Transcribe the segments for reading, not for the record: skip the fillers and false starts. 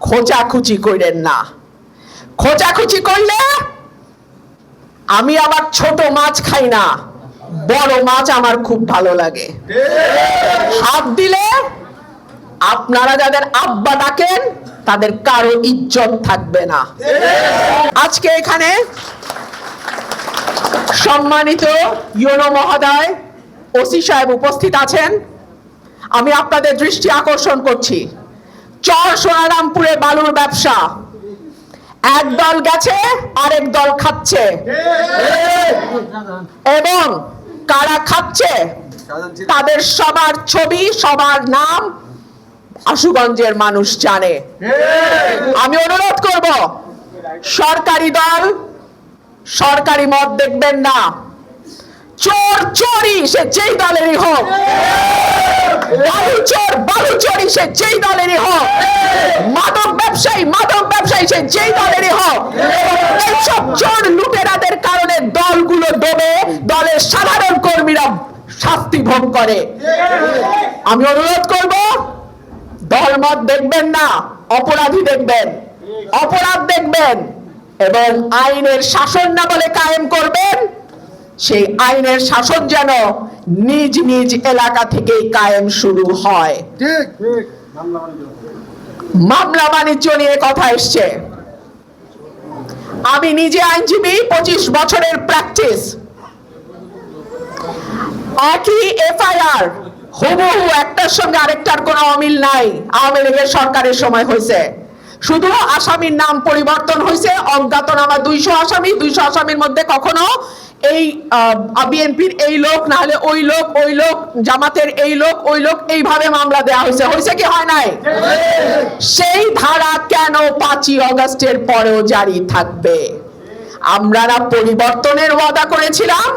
খোঁচাখুচি করেন না। খোঁচাখুচি করলে আমি আবার ছোট মাছ খাই না, বড় মাছ আমার খুব ভালো লাগে। হাত দিলে আপনারা যাদের আব্বা ডাকেন তাদের কারো ইজ্জত থাকবে না। আজকে এখানে সম্মানিত ইউনো মহোদয়, ওসি সাহেব উপস্থিত আছেন। আমি আপনাদের দৃষ্টি আকর্ষণ করছি, চর সোনারামপুরে বালুর ব্যবসা, এক দল গেছে আরেক দল খাচ্ছে, এবং কারা খাচ্ছে তাদের সবার ছবি, সবার নাম আশুগঞ্জের মানুষ জানে। আমি অনুরোধ করব, সরকারি দল সরকারি মত দেখবেন না। চোর চোরই সে যেই দলেরই হোক, বালুচোরই সে যেই দলেরই হোক, মাদক ব্যবসায়ী সে যেই দলেরই হোক, এইসব চোর লুটেরাদের কারণে দলগুলো ডোবে, দলের সাধারণ কর্মীরা শাস্তি ভোগ করে। আমি অনুরোধ করব, দলমত দেখবেন না, অপরাধী দেখবেন, অপরাধ দেখবেন, এবং আইনের শাসন না বলে কায়েম করবেন। সেই আইনের শাসন যেন নিজ নিজ এলাকা থেকেই কায়েম শুরু হয়। মামলা বাণিজ্য নিয়ে কথা এসছে। আমি নিজে আইনজীবী, 25 বছরের প্র্যাকটিস। একই এফআইআর হুবহু একটার সঙ্গে আরেকটার কোনো অমিল নাই। আওয়ামী লীগের সরকারের সময় হয়েছে, শুধু আসামির নাম পরিবর্তন হয়েছে। অজ্ঞাতনামা 200 আসামি, 200 আসামির মধ্যে কখনো এই বিএনপির এই লোক, না হলে ওই লোক, ওই লোক জামাতের এই লোক, ওই লোক, এইভাবে মামলা দেওয়া হয়েছে। হয়েছে কি হয় নাই? সেই ধারা কেন 5ই অগস্টের পরেও জারি থাকবে? আমরা না পরিবর্তনের ওয়াদা করেছিলাম?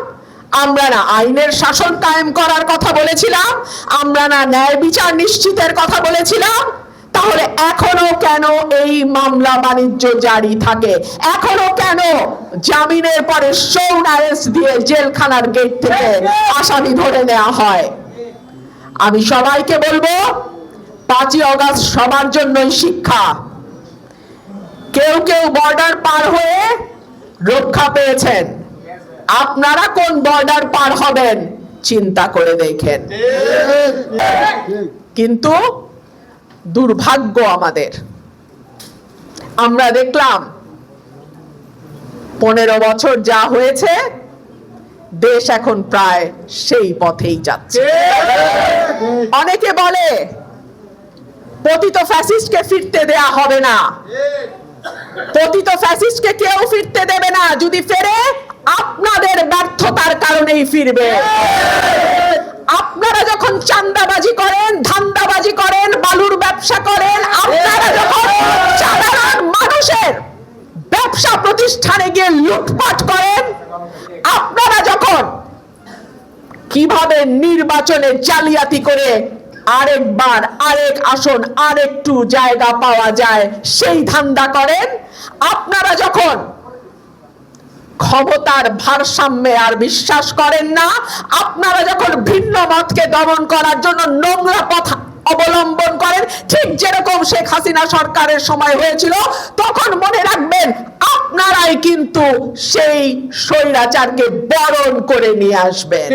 আমরা না আইনের শাসন কায়েম করার কথা বলেছিলাম? আমরা না ন্যায় বিচার নিশ্চিতের কথা বলেছিলাম? তাহলে এখনো কেন এই মামলা বাণিজ্য জারি থাকে? এখনো কেন জামিনের পরে শোন আরেস্ট দিয়ে জেলখানার গেট থেকে আসামি ধরে নেওয়া হয়? আমি সবাইকে বলবো, 5ই অগস্ট সবার জন্যই শিক্ষা। কেউ কেউ বর্ডার পার হয়ে রক্ষা পেয়েছেন, আপনারা কোন বর্ডার পার হবেন চিন্তা করে দেখেন। কিন্তু দুর্ভাগ্য আমাদের, আমরা দেখলাম 15 বছর যা হয়েছে, দেশ এখন প্রায় সেই পথেই যাচ্ছে। অনেকে বলে পতিত ফ্যাসিস্টকে ফিরতে দেয়া হবে না। পতিত ফ্যাসিস্টকে কেউ ফিরতে দেবে না। যদি ফেরে, আপনাদের ব্যর্থতার কারণেই ফিরবে। আপনারা যখন চাঁদাবাজি করেন, ধান্দাবাজি করেন, বালুর ব্যবসা করেন, আপনারা যখন সাধারণ মানুষের ব্যবসা প্রতিষ্ঠানে গিয়ে লুটপাট করেন, আপনারা যখন কিভাবে নির্বাচনে জালিয়াতি করে আরেকবার আরেক আসন, আরেকটু জায়গা পাওয়া যায় সেই ধান্দা করেন, আপনারা যখন ক্ষমতার ভারসাম্যে আর বিশ্বাস করেন না, আপনারা যখন ভিন্ন মতকে দমন করার জন্য নোংরা পথ অবলম্বন করেন, ঠিক যেরকম শেখ হাসিনা সরকারের সময় হয়েছিল, তখন মনে রাখবেন আপনারাই কিন্তু সেই স্বৈরাচারকে বরণ করে নিয়ে আসবেন।